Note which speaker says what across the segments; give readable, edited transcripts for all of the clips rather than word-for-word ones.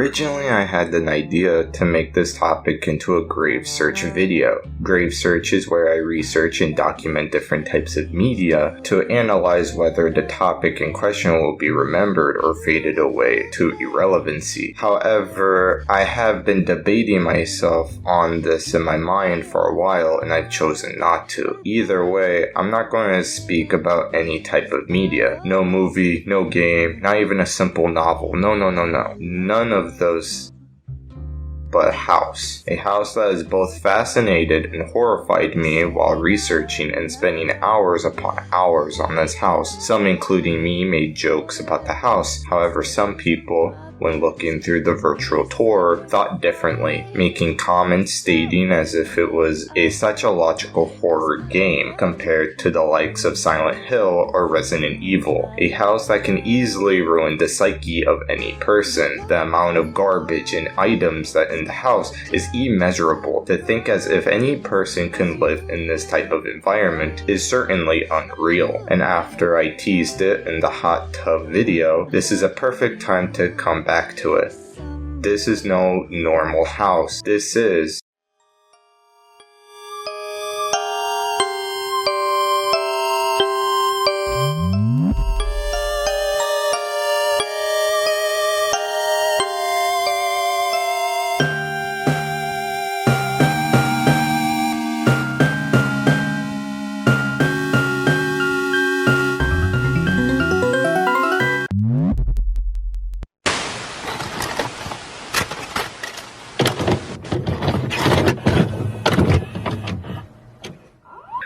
Speaker 1: Originally, I had an idea to make this topic into a grave search video. Grave search is where I research and document different types of media to analyze whether the topic in question will be remembered or faded away to irrelevancy. However, I have been debating myself on this in my mind for a while, and I've chosen not to. Either way, I'm not going to speak about any type of media. No movie, no game, not even a simple novel. No. None of those. But a house. A house that has both fascinated and horrified me while researching and spending hours upon hours on this house. Some, including me, made jokes about the house. However, some people, when looking through the virtual tour, thought differently, making comments stating as if it was a psychological horror game compared to the likes of Silent Hill or Resident Evil. A house that can easily ruin the psyche of any person. The amount of garbage and items that in the house is immeasurable. To think as if any person can live in this type of environment is certainly unreal. And after I teased it in the hot tub video, this is a perfect time to come back to it. This is no normal house. This is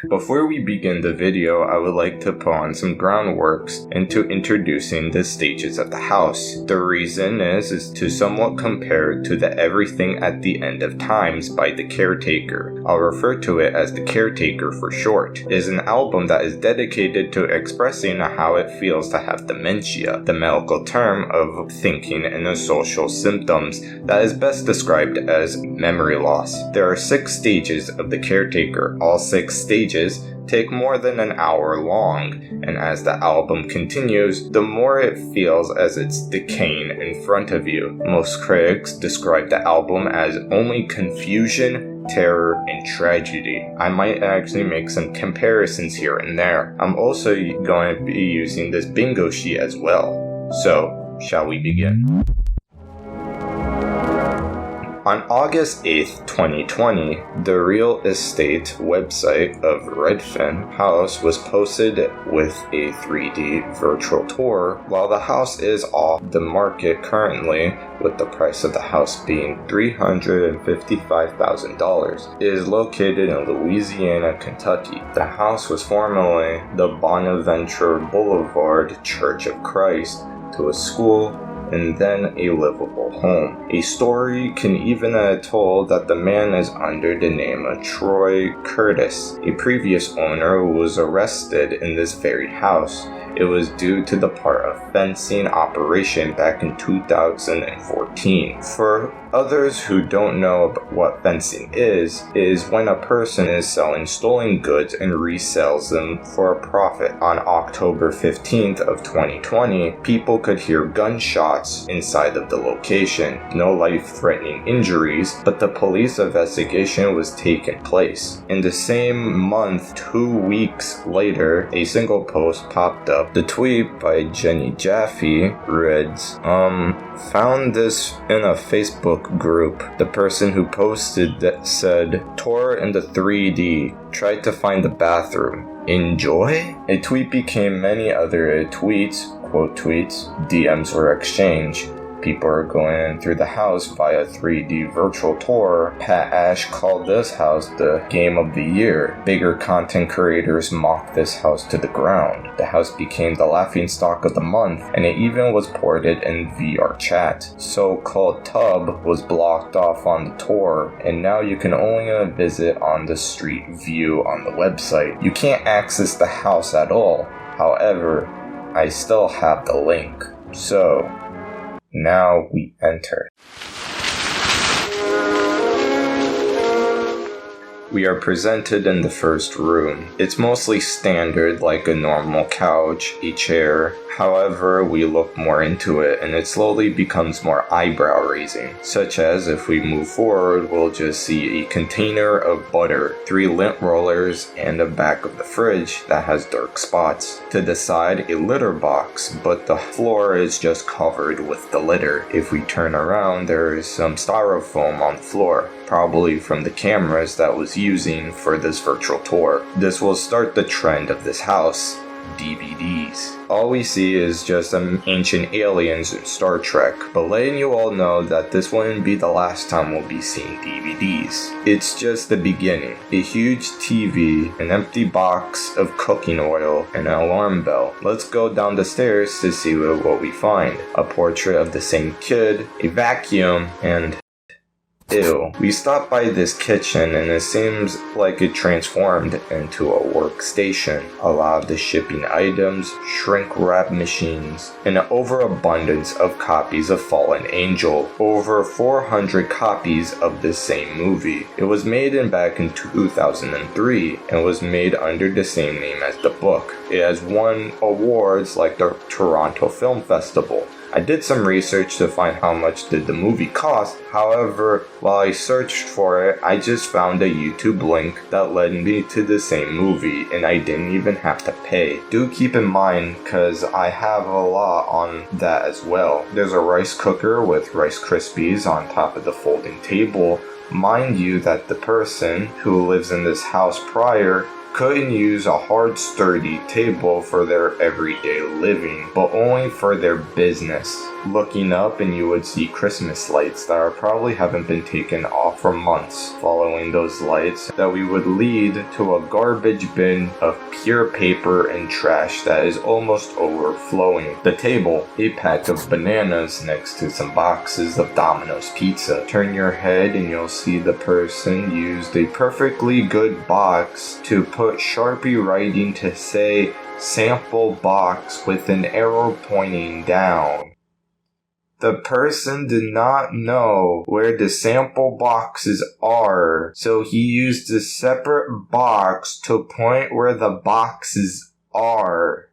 Speaker 1: Before we begin the video, I would like to put on some groundworks into introducing the stages of the house. The reason is to somewhat compare to the Everything at the End of Times by The Caretaker. I'll refer to it as The Caretaker for short. It is an album that is dedicated to expressing how it feels to have dementia, the medical term of thinking and the social symptoms that is best described as memory loss. There are 6 stages of The Caretaker. All 6 stages take more than an hour long, and as the album continues, the more it feels as it's decaying in front of you. Most critics describe the album as only confusion, terror, and tragedy. I might actually make some comparisons here and there. I'm also going to be using this bingo sheet as well. So, shall we begin? On August 8th, 2020, the real estate website of Redfin House was posted with a 3D virtual tour. While the house is off the market currently, with the price of the house being $355,000, it is located in Louisiana, Kentucky. The house was formerly the Bonaventure Boulevard Church of Christ, to a school, and then a livable home. A story can even told that the man is under the name of Troy Curtis, a previous owner who was arrested in this very house. It was due to the part of fencing operation back in 2014. For others who don't know what fencing is when a person is selling stolen goods and resells them for a profit. On October 15th of 2020, people could hear gunshots inside of the location. No life-threatening injuries, but the police investigation was taking place. In the same month, 2 weeks later, a single post popped up. The tweet by Jenny Jaffe reads, found this in a Facebook group. The person who posted that said, tour in the 3D, tried to find the bathroom. Enjoy? A tweet became many other tweets, quote tweets, DMs were exchanged. People are going through the house via 3D virtual tour. Pat Ash called this house the game of the year. Bigger content creators mocked this house to the ground. The house became the laughingstock of the month, and it even was ported in VR chat. So-called tub was blocked off on the tour, and now you can only visit on the street view on the website. You can't access the house at all. However, I still have the link. So, now we enter. We are presented in the first room. It's mostly standard like a normal couch, a chair. However, we look more into it and it slowly becomes more eyebrow raising, such as if we move forward, we'll just see a container of butter, 3 lint rollers, and the back of the fridge that has dark spots. To the side, a litter box, but the floor is just covered with the litter. If we turn around, there is some styrofoam on the floor, probably from the cameras that was using for this virtual tour. This will start the trend of this house. DVDs. All we see is just some ancient aliens in Star Trek, but letting you all know that this wouldn't be the last time we'll be seeing DVDs. It's just the beginning. A huge TV, an empty box of cooking oil, and an alarm bell. Let's go down the stairs to see what we find. A portrait of the same kid, a vacuum, and ew. We stopped by this kitchen and it seems like it transformed into a workstation. A lot of the shipping items, shrink wrap machines, and an overabundance of copies of Fallen Angel. Over 400 copies of the same movie. It was made back in 2003 and was made under the same name as the book. It has won awards like the Toronto Film Festival. I did some research to find how much did the movie cost. However, while I searched for it, I just found a YouTube link that led me to the same movie and I didn't even have to pay. Do keep in mind, cause I have a lot on that as well. There's a rice cooker with Rice Krispies on top of the folding table. Mind you that the person who lives in this house prior couldn't use a hard, sturdy table for their everyday living, but only for their business. Looking up and you would see Christmas lights that probably haven't been taken off for months. Following those lights, that we would lead to a garbage bin of pure paper and trash that is almost overflowing. The table, a pack of bananas next to some boxes of Domino's pizza. Turn your head and you'll see the person used a perfectly good box to put Sharpie writing to say sample box with an arrow pointing down. The person did not know where the sample boxes are, so he used a separate box to point where the boxes are.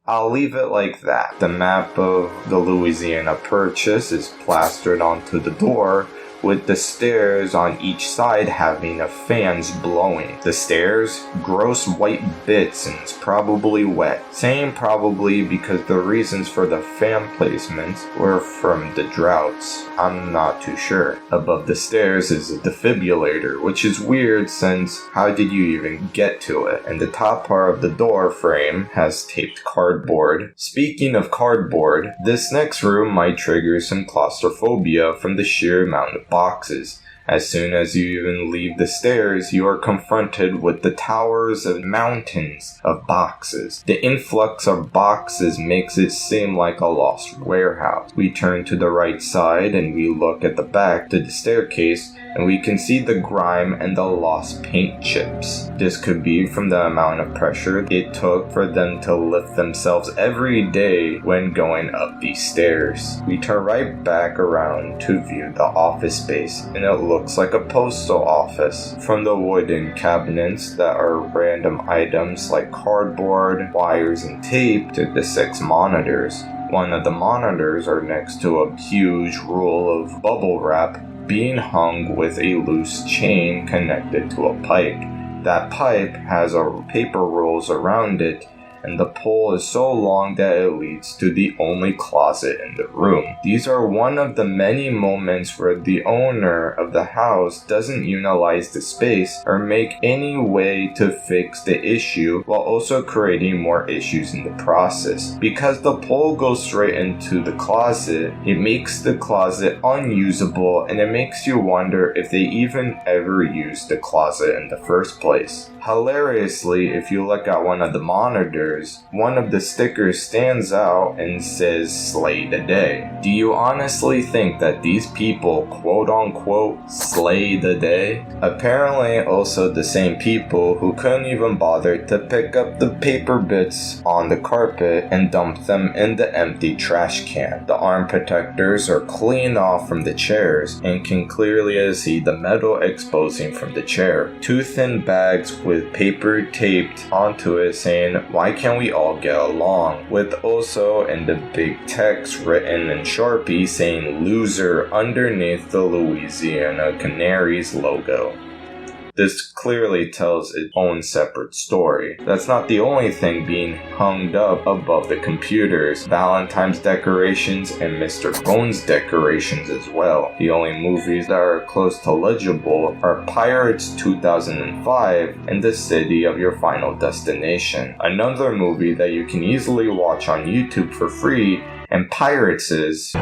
Speaker 1: I'll leave it like that. The map of the Louisiana Purchase is plastered onto the door, with the stairs on each side having a fans blowing. The stairs, gross white bits and it's probably wet. Saying probably because the reasons for the fan placements were from the droughts. I'm not too sure. Above the stairs is a defibrillator, which is weird since how did you even get to it? And the top part of the door frame has taped cardboard. Speaking of cardboard, this next room might trigger some claustrophobia from the sheer amount of boxes. As soon as you even leave the stairs, you are confronted with the towers and mountains of boxes. The influx of boxes makes it seem like a lost warehouse. We turn to the right side and we look at the back to the staircase and we can see the grime and the lost paint chips. This could be from the amount of pressure it took for them to lift themselves every day when going up these stairs. We turn right back around to view the office space and it looks like a postal office. From the wooden cabinets that are random items like cardboard, wires, and tape to the 6 monitors. One of the monitors are next to a huge roll of bubble wrap being hung with a loose chain connected to a pipe. That pipe has paper rolls around it, and the pole is so long that it leads to the only closet in the room. These are one of the many moments where the owner of the house doesn't utilize the space or make any way to fix the issue while also creating more issues in the process. Because the pole goes straight into the closet, it makes the closet unusable and it makes you wonder if they even ever used the closet in the first place. Hilariously, if you look at one of the monitors, stickers. One of the stickers stands out and says "Slay the Day." Do you honestly think that these people quote unquote slay the day? Apparently also the same people who couldn't even bother to pick up the paper bits on the carpet and dump them in the empty trash can. The arm protectors are clean off from the chairs and can clearly see the metal exposing from the chair. Two thin bags with paper taped onto it saying, "Why can't we all get along?" with also in the big text written in Sharpie saying "loser" underneath the Louisiana Canaries logo. This clearly tells its own separate story. That's not the only thing being hung up above the computers. Valentine's decorations and Mr. Bones decorations as well. The only movies that are close to legible are Pirates 2005 and The City of Your Final Destination. Another movie that you can easily watch on YouTube for free, and Pirates is...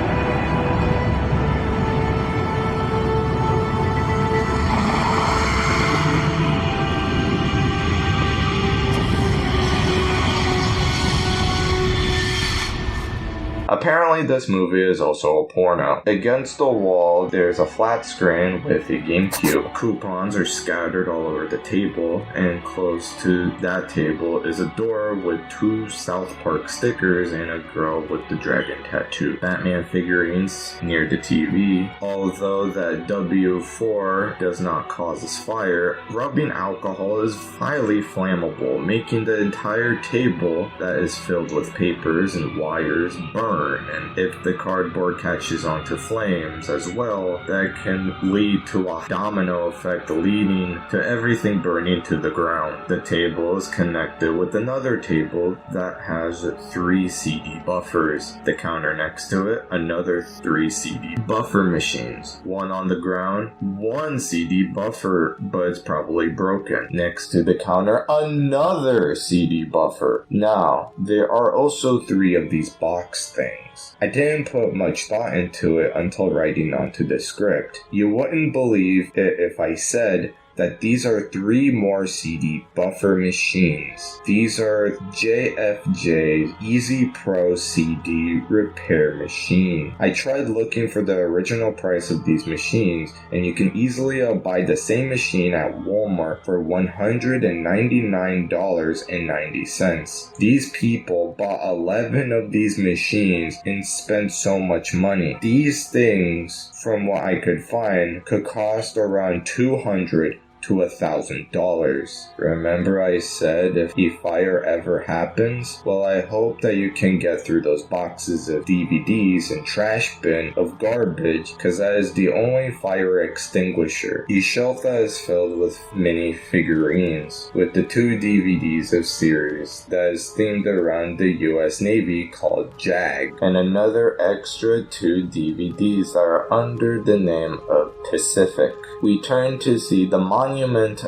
Speaker 1: Apparently this movie is also a porno. Against the wall, there's a flat screen with a GameCube. Coupons are scattered all over the table, and close to that table is a door with two South Park stickers and a girl with the dragon tattoo. Batman figurines near the TV. Although that W4 does not cause this fire, rubbing alcohol is highly flammable, making the entire table that is filled with papers and wires burn. And if the cardboard catches onto flames as well, that can lead to a domino effect leading to everything burning to the ground. The table is connected with another table that has 3 CD buffers. The counter next to it, another 3 CD buffer machines. One on the ground, 1 CD buffer, but it's probably broken. Next to the counter, another CD buffer. Now, there are also 3 of these box things. I didn't put much thought into it until writing onto the script. You wouldn't believe it if I said that these are 3 more CD buffer machines. These are JFJ's Easy Pro CD repair machine. I tried looking for the original price of these machines, and you can easily buy the same machine at Walmart for $199.90. These people bought 11 of these machines and spent so much money. These things, from what I could find, could cost around $200 to $1,000. Remember I said if a fire ever happens? Well, I hope that you can get through those boxes of DVDs and trash bin of garbage, because that is the only fire extinguisher. A shelf that is filled with mini figurines, with the 2 DVDs of series that is themed around the US Navy called JAG, and another extra 2 DVDs that are under the name of Pacific. We turn to see the monument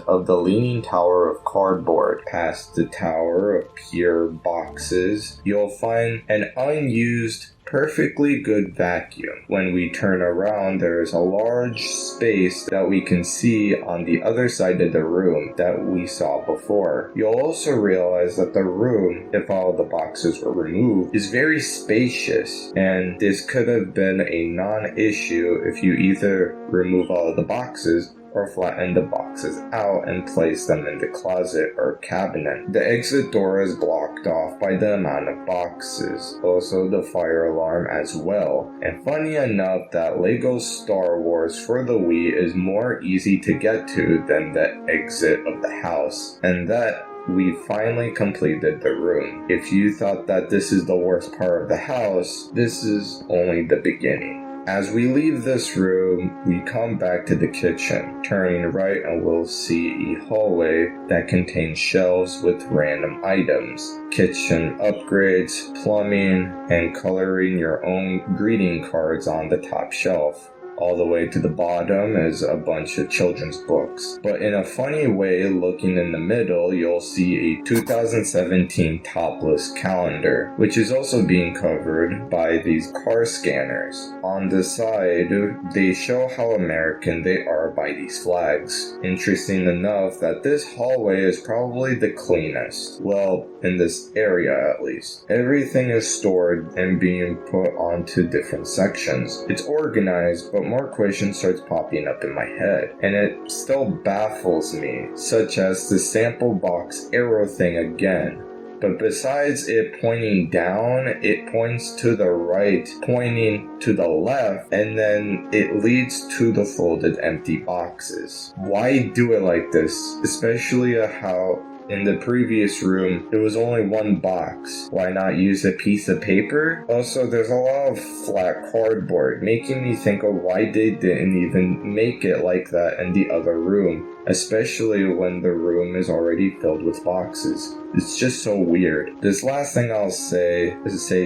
Speaker 1: of the Leaning Tower of Cardboard. Past the tower of pure boxes, you'll find an unused, perfectly good vacuum. When we turn around, there is a large space that we can see on the other side of the room that we saw before. You'll also realize that the room, if all the boxes were removed, is very spacious, and this could have been a non-issue if you either remove all of the boxes or flatten the boxes out and place them in the closet or cabinet. The exit door is blocked off by the amount of boxes, also the fire alarm as well. And funny enough that Lego Star Wars for the Wii is more easy to get to than the exit of the house, and that we finally completed the room. If you thought that this is the worst part of the house, this is only the beginning. As we leave this room, we come back to the kitchen. Turning right and we'll see a hallway that contains shelves with random items, kitchen upgrades, plumbing, and coloring your own greeting cards on the top shelf. All the way to the bottom is a bunch of children's books. But in a funny way, looking in the middle, you'll see a 2017 topless calendar, which is also being covered by these car scanners. On the side, they show how American they are by these flags. Interesting enough that this hallway is probably the cleanest. Well, in this area at least. Everything is stored and being put onto different sections. It's organized, but more questions starts popping up in my head, and it still baffles me, such as the sample box arrow thing again. But besides it pointing down, it points to the right, pointing to the left, and then it leads to the folded empty boxes. Why do it like this? Especially how in the previous room, there was only one box. Why not use a piece of paper? Also, there's a lot of flat cardboard, making me think of why they didn't even make it like that in the other room, especially when the room is already filled with boxes. It's just so weird. This last thing I'll say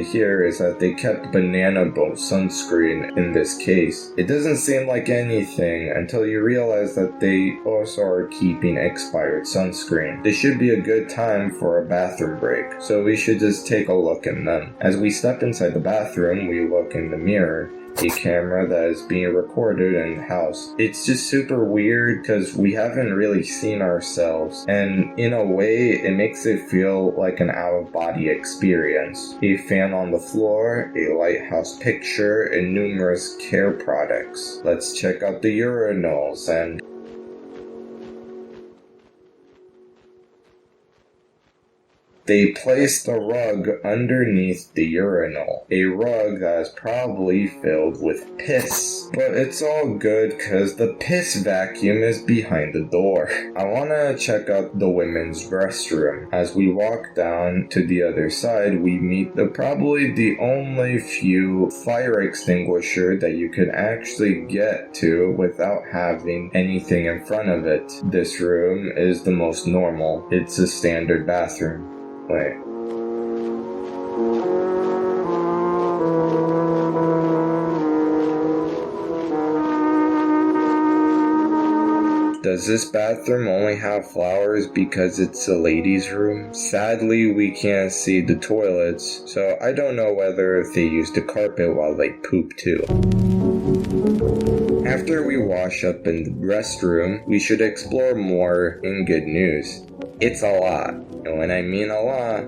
Speaker 1: here is that they kept banana boat sunscreen in this case. It doesn't seem like anything until you realize that they also are keeping expired sunscreen. This should be a good time for a bathroom break, so we should just take a look in them. As we step inside the bathroom, we look in the mirror. A camera that is being recorded in the house. It's just super weird because we haven't really seen ourselves, and in a way it makes it feel like an out-of-body experience. A fan on the floor, a lighthouse picture, and numerous care products. Let's check out the urinals and they placed a rug underneath the urinal. A rug that is probably filled with piss. But it's all good because the piss vacuum is behind the door. I want to check out the women's restroom. As we walk down to the other side, we meet probably the only few fire extinguisher that you could actually get to without having anything in front of it. This room is the most normal. It's a standard bathroom. Wait. Does this bathroom only have flowers because it's a ladies' room? Sadly, we can't see the toilets, so I don't know whether they used the carpet while they poop too. After we wash up in the restroom, we should explore more in good news. It's a lot. And when I mean a lot,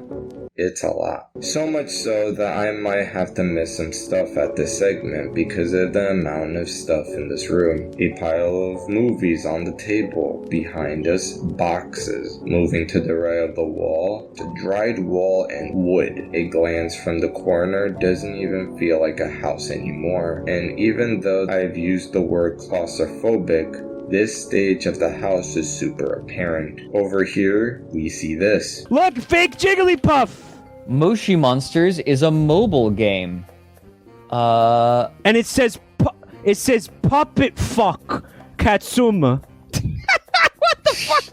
Speaker 1: it's a lot. So much so that I might have to miss some stuff at this segment because of the amount of stuff in this room. A pile of movies on the table. Behind us, boxes. Moving to the right of the wall, the dried wall and wood. A glance from the corner doesn't even feel like a house anymore. And even though I've used the word claustrophobic, this stage of the house is super apparent. Over here, we see this.
Speaker 2: Look, fake Jigglypuff!
Speaker 3: Moshi Monsters is a mobile game.
Speaker 2: And it says Puppet Fuck Katsuma. What the fuck?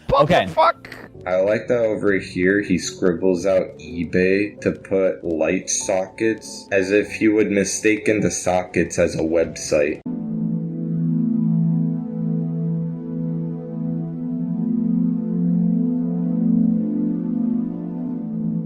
Speaker 2: Puppet Fuck.
Speaker 1: I like that over here he scribbles out eBay to put light sockets as if he would mistaken the sockets as a website.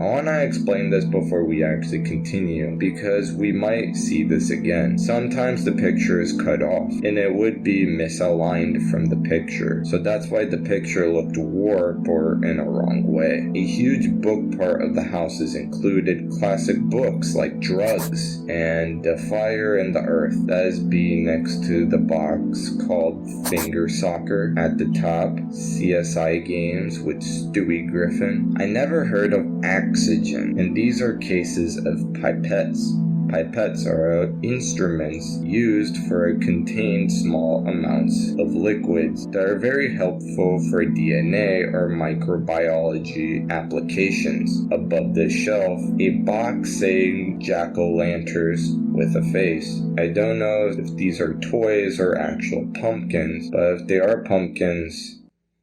Speaker 1: I want to explain this before we actually continue, because we might see this again. Sometimes the picture is cut off, and it would be misaligned from the picture, so that's why the picture looked warped or in a wrong way. A huge book part of the house is included classic books like Drugs and The Fire and the Earth. That is B next to the box called Finger Soccer. At the top, CSI games with Stewie Griffin. I never heard of Oxygen, and these are cases of pipettes. Pipettes are instruments used for contain small amounts of liquids that are very helpful for DNA or microbiology applications. Above the shelf, a box saying jack-o'-lanterns with a face. I don't know if these are toys or actual pumpkins, but if they are pumpkins,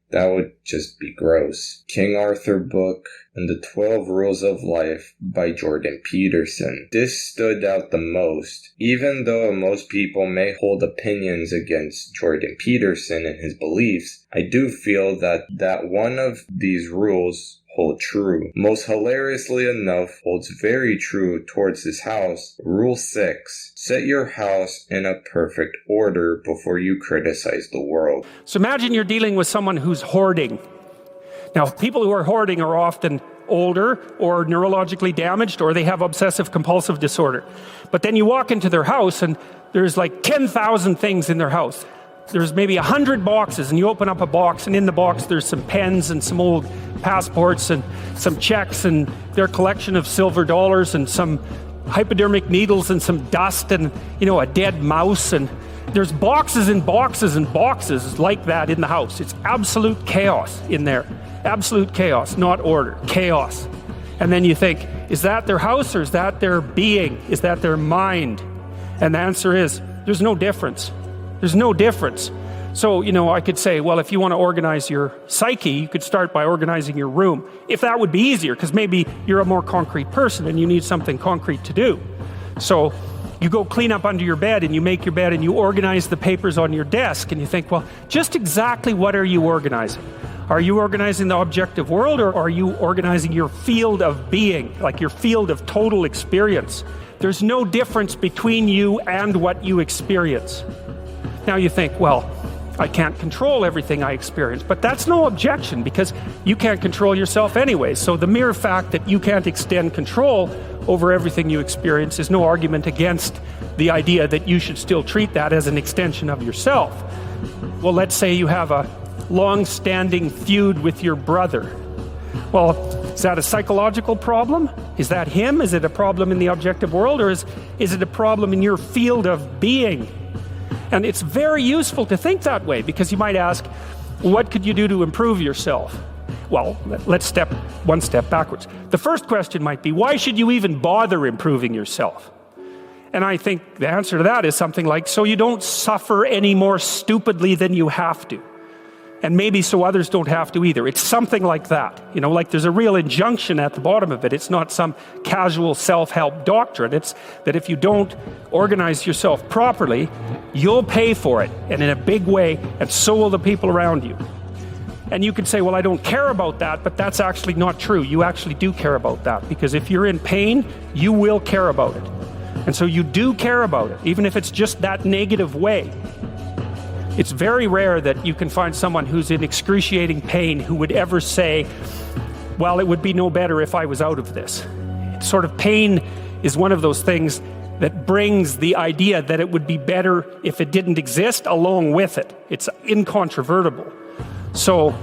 Speaker 1: that would just be gross. King Arthur book, and the 12 Rules of Life by Jordan Peterson. This stood out the most. Even though most people may hold opinions against Jordan Peterson and his beliefs, I do feel that one of these rules hold true. Most hilariously enough, holds very true towards his house. Rule 6. Set your house in a perfect order before you criticize the world.
Speaker 4: So imagine you're dealing with someone who's hoarding. Now, people who are hoarding are often older or neurologically damaged, or they have obsessive compulsive disorder. But then you walk into their house and there's like 10,000 things in their house. There's maybe 100 boxes, and you open up a box, and in the box there's some pens and some old passports and some checks and their collection of silver dollars and some hypodermic needles and some dust and, a dead mouse. And there's boxes and boxes and boxes like that in the house. It's absolute chaos in there. Absolute chaos, not order, chaos. And then you think, is that their house or is that their being? Is that their mind? And the answer is, there's no difference. There's no difference. So, I could say, well, if you want to organize your psyche, you could start by organizing your room. If that would be easier, because maybe you're a more concrete person and you need something concrete to do. So you go clean up under your bed and you make your bed and you organize the papers on your desk and you think, well, just exactly what are you organizing? Are you organizing the objective world, or are you organizing your field of being, like your field of total experience? There's no difference between you and what you experience. Now you think, well, I can't control everything I experience, but that's no objection because you can't control yourself anyway. So the mere fact that you can't extend control over everything you experience is no argument against the idea that you should still treat that as an extension of yourself. Well, let's say you have a long-standing feud with your brother. Well, is that a psychological problem? Is that him? Is it a problem in the objective world, or is it a problem in your field of being? And it's very useful to think that way, because you might ask, what could you do to improve yourself? Well, let's step one step backwards. The first question might be, why should you even bother improving yourself? And I think the answer to that is something like, so you don't suffer any more stupidly than you have to. And maybe so others don't have to either. It's something like that. Like there's a real injunction at the bottom of it. It's not some casual self-help doctrine. It's that if you don't organize yourself properly, you'll pay for it, and in a big way, and so will the people around you. And you could say, well, I don't care about that, but that's actually not true. You actually do care about that, because if you're in pain, you will care about it. And so you do care about it, even if it's just that negative way. It's very rare that you can find someone who's in excruciating pain who would ever say, well, it would be no better if I was out of this. Sort of pain is one of those things that brings the idea that it would be better if it didn't exist along with it. It's incontrovertible. So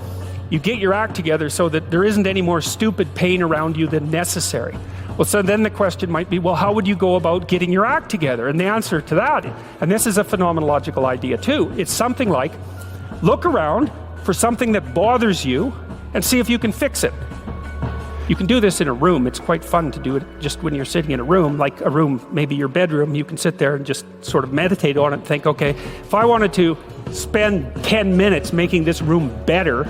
Speaker 4: you get your act together so that there isn't any more stupid pain around you than necessary. Well, so then the question might be, well, how would you go about getting your act together? And the answer to that, and this is a phenomenological idea too, it's something like, look around for something that bothers you and see if you can fix it. You can do this in a room. It's quite fun to do it just when you're sitting in a room, like a room, maybe your bedroom. You can sit there and just sort of meditate on it and think, okay, if I wanted to spend 10 minutes making this room better,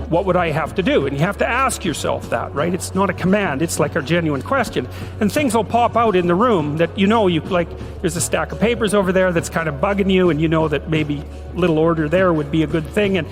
Speaker 4: what would I have to do? And you have to ask yourself that, right? It's not a command, it's like a genuine question. And things will pop out in the room that you like, there's a stack of papers over there that's kind of bugging you, and you know that maybe a little order there would be a good thing, and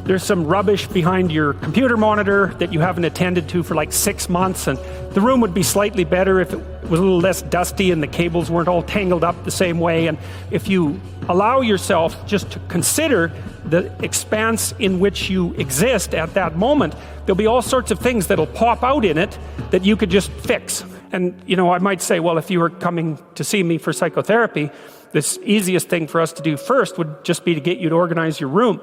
Speaker 4: there's some rubbish behind your computer monitor that you haven't attended to for like 6 months, and the room would be slightly better if it was a little less dusty and the cables weren't all tangled up the same way. And if you allow yourself just to consider the expanse in which you exist at that moment, there'll be all sorts of things that'll pop out in it that you could just fix. And, I might say, well, if you were coming to see me for psychotherapy, this easiest thing for us to do first would just be to get you to organize your room.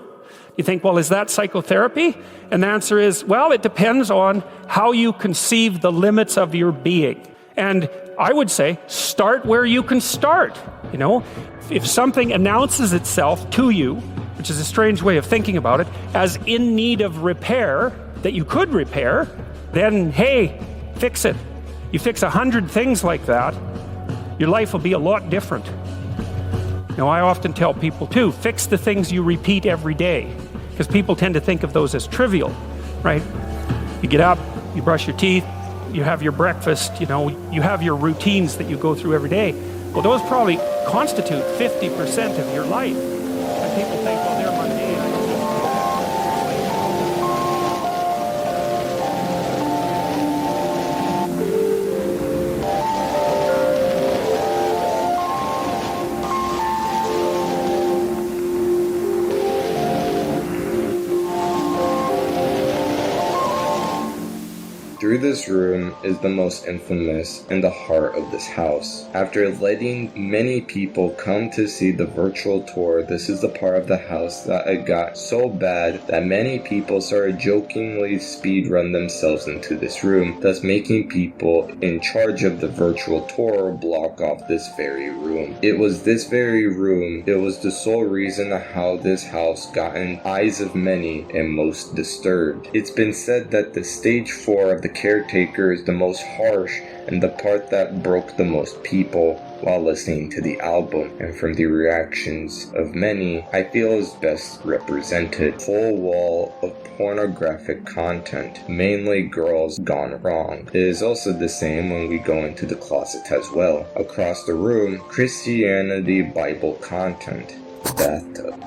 Speaker 4: You think, well, is that psychotherapy? And the answer is, well, it depends on how you conceive the limits of your being. And I would say, start where you can start. If something announces itself to you, which is a strange way of thinking about it, as in need of repair, that you could repair, then, hey, fix it. You fix 100 things like that, your life will be a lot different. I often tell people, too, fix the things you repeat every day, because people tend to think of those as trivial, right? You get up, you brush your teeth, you have your breakfast, you know, you have your routines that you go through every day. Well, those probably constitute 50% of your life. And people think, well, they're mundane. I don't need to do
Speaker 1: Through this room is the most infamous in the heart of this house. After letting many people come to see the virtual tour, this is the part of the house that it got so bad that many people started jokingly speedrun themselves into this room, thus making people in charge of the virtual tour block off this very room. It was this very room, it was the sole reason how this house got in eyes of many and most disturbed. It's been said that the stage 4 of the caretaker is the most harsh and the part that broke the most people while listening to the album, and from the reactions of many, I feel is best represented. Whole wall of pornographic content, mainly girls gone wrong. It is also the same when we go into the closet as well. Across the room, Christianity Bible content. Bathtub.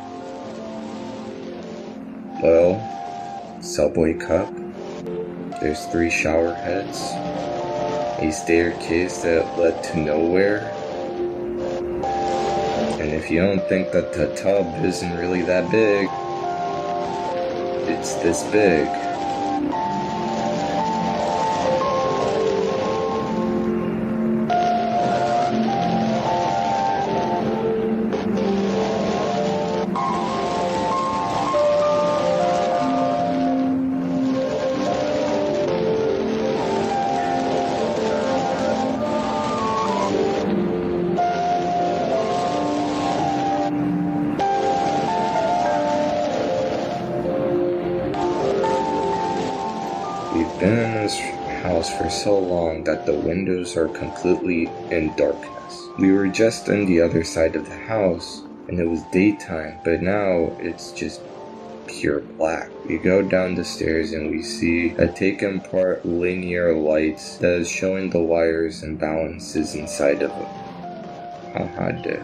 Speaker 1: Well, Subway cup. There's 3 shower heads, a staircase that led to nowhere, and if you don't think that the tub isn't really that big, it's this big. We've been in this house for so long that the windows are completely in darkness. We were just on the other side of the house and it was daytime, but now it's just pure black. We go down the stairs and we see a taken apart linear lights that is showing the wires and balances inside of it. Haha, dick.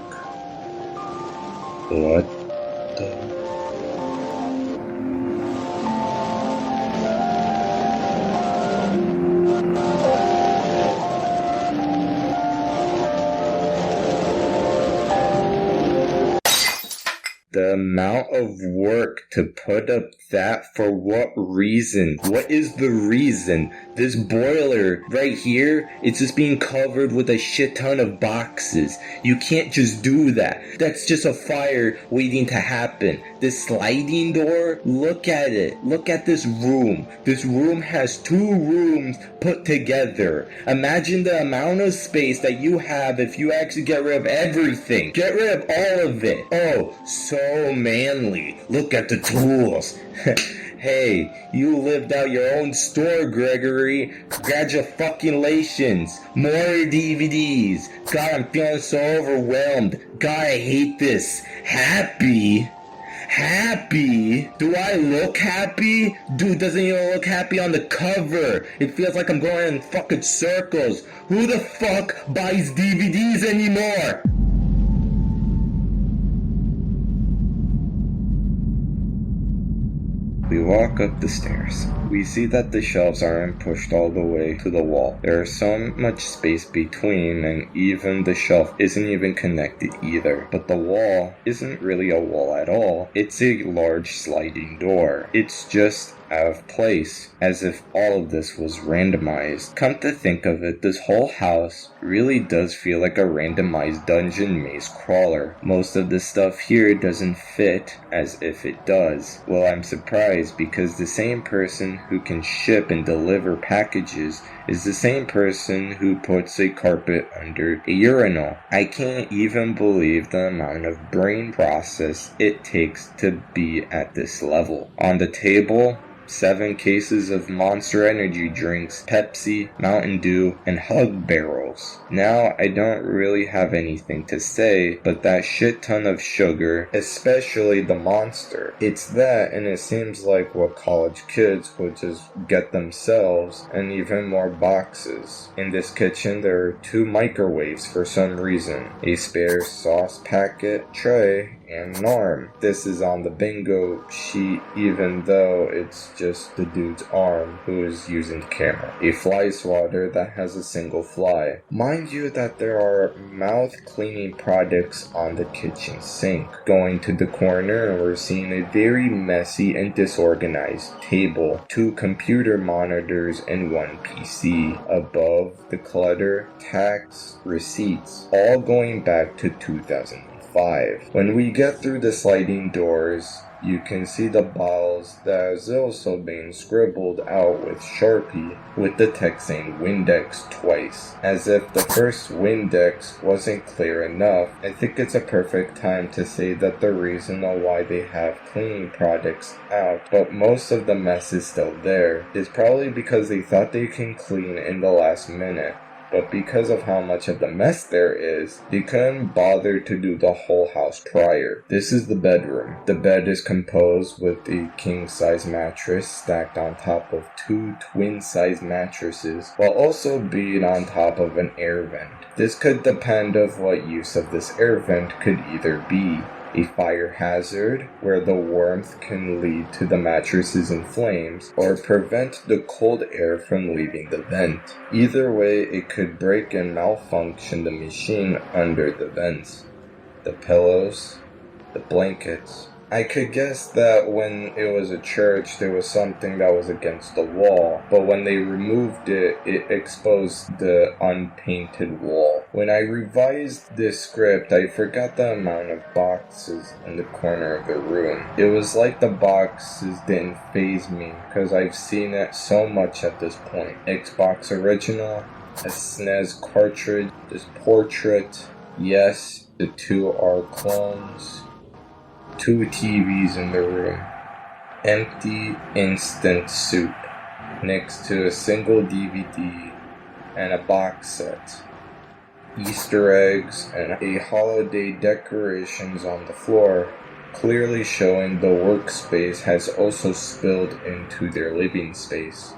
Speaker 1: What the... The amount of work to put up that, for what reason? What is the reason? This boiler right here, it's just being covered with a shit ton of boxes. You can't just do that. That's just a fire waiting to happen. This sliding door, look at it. Look at this room. This room has 2 rooms put together. Imagine the amount of space that you have if you actually get rid of everything. Get rid of all of it. Oh, so manly. Look at the tools. Hey, you lived out your own store, Gregory. Congratulations. More DVDs. God, I'm feeling so overwhelmed. God, I hate this. Happy? Happy? Do I look happy? Dude, doesn't even look happy on the cover. It feels like I'm going in fucking circles. Who the fuck buys DVDs anymore? We walk up the stairs. We see that the shelves aren't pushed all the way to the wall. There is so much space between, and even the shelf isn't even connected either. But the wall isn't really a wall at all. It's a large sliding door. It's just out of place, as if all of this was randomized. Come to think of it, this whole house really does feel like a randomized dungeon maze crawler. Most of the stuff here doesn't fit as if it does. Well, I'm surprised because the same person who can ship and deliver packages is the same person who puts a carpet under a urinal. I can't even believe the amount of brain process it takes to be at this level. On the table, 7 cases of Monster Energy drinks, Pepsi, Mountain Dew, and Hug barrels. Now, I don't really have anything to say, but that shit ton of sugar, especially the Monster. It's that, and it seems like what college kids would just get themselves, and even more boxes. In this kitchen, there are 2 microwaves for some reason, a spare sauce packet, tray, and Norm. This is on the bingo sheet, even though it's just the dude's arm who is using the camera. A fly swatter that has a single fly. Mind you that there are mouth cleaning products on the kitchen sink. Going to the corner, and we're seeing a very messy and disorganized table, 2 computer monitors, and 1 PC. Above the clutter, tax, receipts, all going back to 2005. When we get through the sliding doors, you can see the bottles that is also being scribbled out with Sharpie, with the text saying Windex twice. As if the first Windex wasn't clear enough, I think it's a perfect time to say that the reason why they have cleaning products out, but most of the mess is still there, is probably because they thought they can clean in the last minute. But because of how much of the mess there is, they couldn't bother to do the whole house prior. This is the bedroom. The bed is composed with a king-size mattress stacked on top of 2 twin-size mattresses, while also being on top of an air vent. This could depend of what use of this air vent could either be a fire hazard, where the warmth can lead to the mattresses in flames, or prevent the cold air from leaving the vent. Either way, it could break and malfunction the machine under the vents. The pillows, the blankets. I could guess that when it was a church, there was something that was against the wall, but when they removed it, it exposed the unpainted wall. When I revised this script, I forgot the amount of boxes in the corner of the room. It was like the boxes didn't faze me, because I've seen it so much at this point. Xbox Original, a SNES cartridge, this portrait, yes, the 2 are clones. 2 TVs in the room. Empty instant soup next to a single DVD and a box set. Easter eggs and a holiday decorations on the floor, clearly showing the workspace has also spilled into their living space.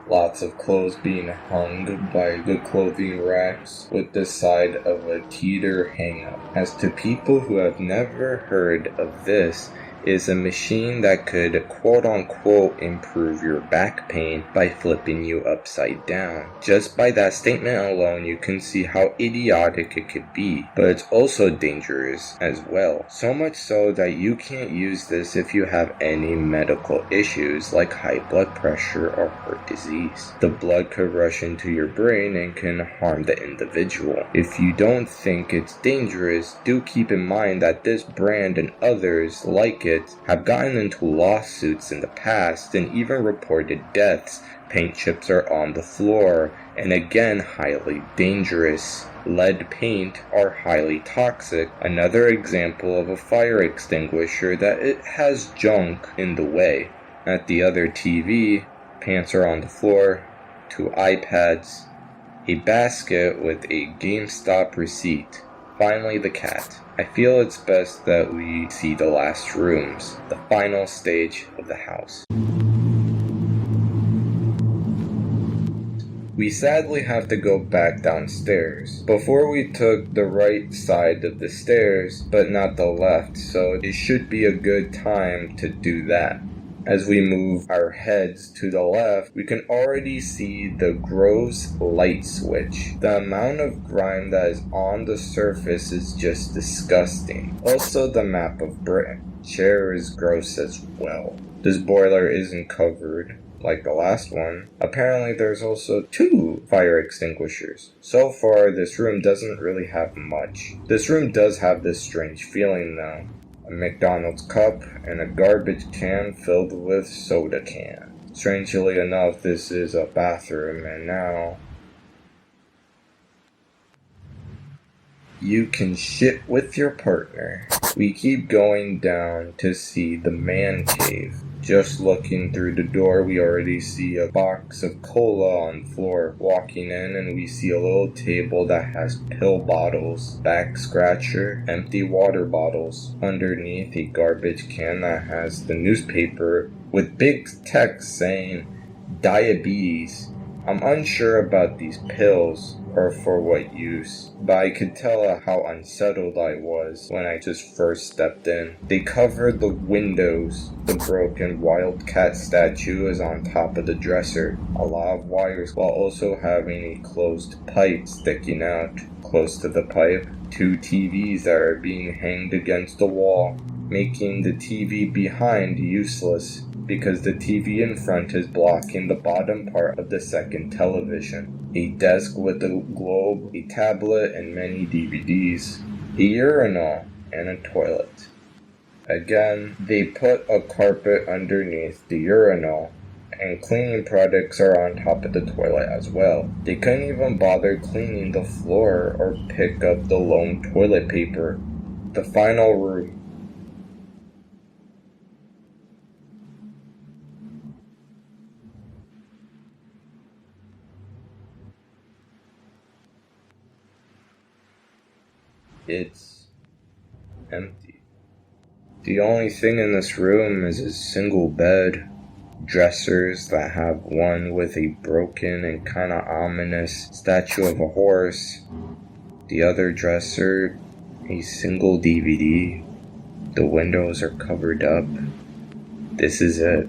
Speaker 1: Lots of clothes being hung by the clothing racks with the side of a teeter hang-up. As to people who have never heard of this, is a machine that could quote-unquote improve your back pain by flipping you upside down. Just by that statement alone, you can see how idiotic it could be, but it's also dangerous as well. So much so that you can't use this if you have any medical issues like high blood pressure or heart disease. The blood could rush into your brain and can harm the individual. If you don't think it's dangerous, do keep in mind that this brand and others like it have gotten into lawsuits in the past and even reported deaths. Paint chips are on the floor, and again highly dangerous. Lead paint are highly toxic. Another example of a fire extinguisher that it has junk in the way. At the other TV, pants are on the floor, 2 iPads, a basket with a GameStop receipt. Finally, the cat. I feel it's best that we see the last rooms, the final stage of the house. We sadly have to go back downstairs. Before we took the right side of the stairs, but not the left, so it should be a good time to do that. As we move our heads to the left, we can already see the gross light switch. The amount of grime that is on the surface is just disgusting. Also, the map of Britain. Chair is gross as well. This boiler isn't covered like the last one. Apparently there's also 2 fire extinguishers. So far, this room doesn't really have much. This room does have this strange feeling though. A McDonald's cup and a garbage can filled with soda can. Strangely enough, this is a bathroom, and now you can shit with your partner. We keep going down to see the man cave. Just looking through the door, we already see a box of cola on the floor. Walking in, and we see a little table that has pill bottles, back scratcher, empty water bottles. Underneath, a garbage can that has the newspaper with big text saying diabetes. I'm unsure about these pills or for what use, but I could tell how unsettled I was when I just first stepped in. They covered the windows. The broken wildcat statue is on top of the dresser. A lot of wires, while also having a closed pipe sticking out. Close to the pipe, 2 TVs that are being hanged against the wall, making the TV behind useless, because the TV in front is blocking the bottom part of the second television. A desk with a globe, a tablet, and many DVDs. A urinal and a toilet. Again, they put a carpet underneath the urinal, and cleaning products are on top of the toilet as well. They couldn't even bother cleaning the floor or pick up the lone toilet paper. The final room. It's empty. The only thing in this room is a single bed, dressers that have one with a broken and kinda ominous statue of a horse, the other dresser, a single DVD, the windows are covered up. This is it.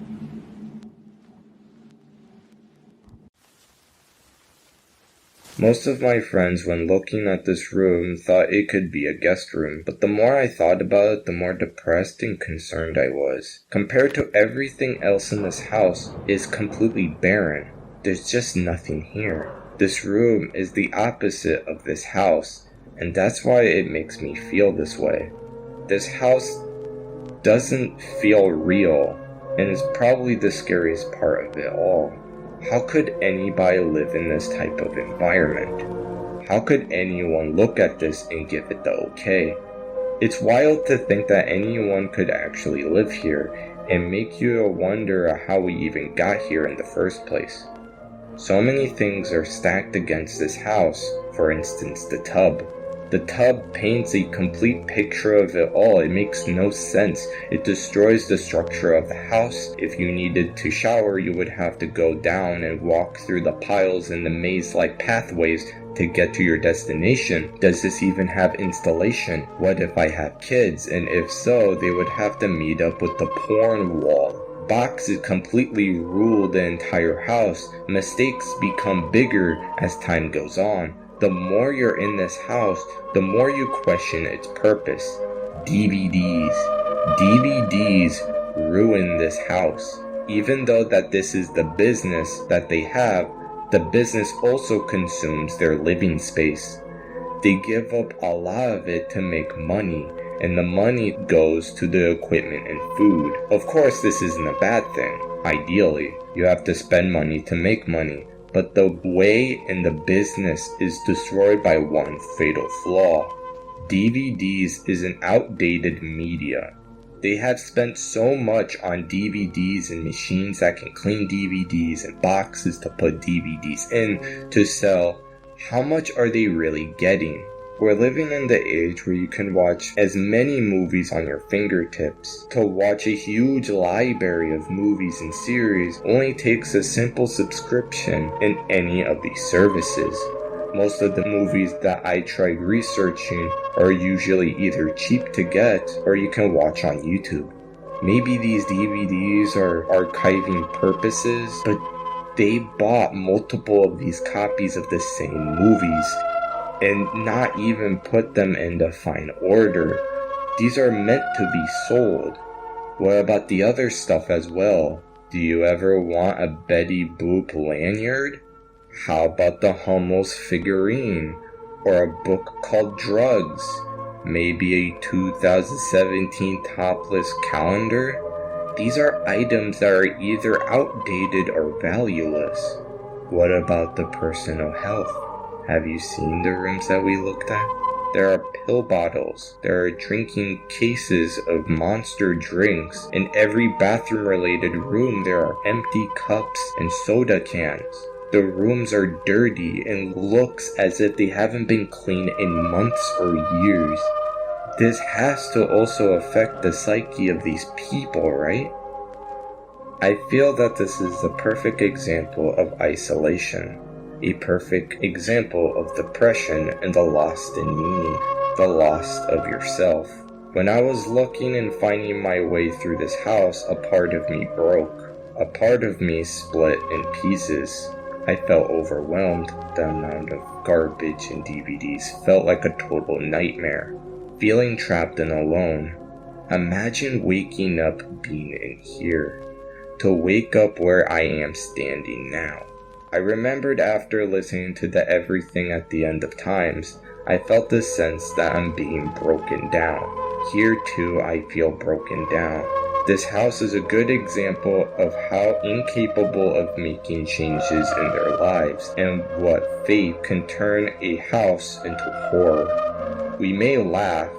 Speaker 1: Most of my friends, when looking at this room, thought it could be a guest room, but the more I thought about it, the more depressed and concerned I was. Compared to everything else in this house, it's completely barren. There's just nothing here. This room is the opposite of this house, and that's why it makes me feel this way. This house doesn't feel real, and is probably the scariest part of it all. How could anybody live in this type of environment? How could anyone look at this and give it the okay? It's wild to think that anyone could actually live here, and make you wonder how we even got here in the first place. So many things are stacked against this house, for instance the tub. The tub paints a complete picture of it all. It makes no sense. It destroys the structure of the house. If you needed to shower, you would have to go down and walk through the piles and the maze-like pathways to get to your destination. Does this even have installation? What if I have kids? And if so, they would have to meet up with the porn wall. Boxes completely rule the entire house. Mistakes become bigger as time goes on. The more you're in this house, the more you question its purpose. DVDs ruin this house. Even though that this is the business that they have, the business also consumes their living space. They give up a lot of it to make money, and the money goes to the equipment and food. Of course, this isn't a bad thing. Ideally, you have to spend money to make money. But the way and the business is destroyed by one fatal flaw. DVDs is an outdated media. They have spent so much on DVDs and machines that can clean DVDs and boxes to put DVDs in to sell. How much are they really getting? We're living in the age where you can watch as many movies on your fingertips. To watch a huge library of movies and series only takes a simple subscription in any of these services. Most of the movies that I tried researching are usually either cheap to get or you can watch on YouTube. Maybe these DVDs are archiving purposes, but they bought multiple of these copies of the same movies and not even put them in the fine order. These are meant to be sold. What about the other stuff as well? Do you ever want a Betty Boop lanyard? How about the Hummels figurine? Or a book called Drugs? Maybe a 2017 topless calendar? These are items that are either outdated or valueless. What about the personal health? Have you seen the rooms that we looked at? There are pill bottles. There are drinking cases of monster drinks. In every bathroom-related room, there are empty cups and soda cans. The rooms are dirty and looks as if they haven't been cleaned in months or years. This has to also affect the psyche of these people, right? I feel that this is the perfect example of isolation, a perfect example of depression and the lost in meaning, the loss of yourself. When I was looking and finding my way through this house, a part of me broke. A part of me split in pieces. I felt overwhelmed. The amount of garbage and DVDs felt like a total nightmare. Feeling trapped and alone. Imagine waking up being in here. To wake up where I am standing now. I remembered after listening to the Everything at the End of Times, I felt this sense that I'm being broken down. Here too I feel broken down. This house is a good example of how incapable of making changes in their lives and what fate can turn a house into horror. We may laugh,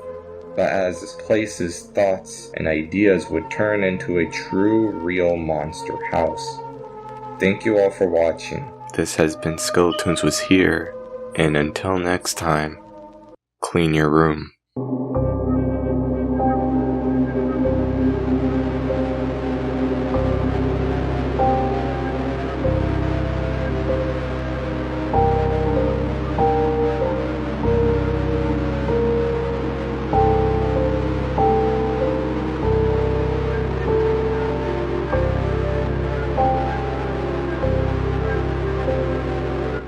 Speaker 1: but as this place's thoughts and ideas would turn into a true, real monster house. Thank you all for watching. This has been Skeletoons Was Here, and until next time, clean your room.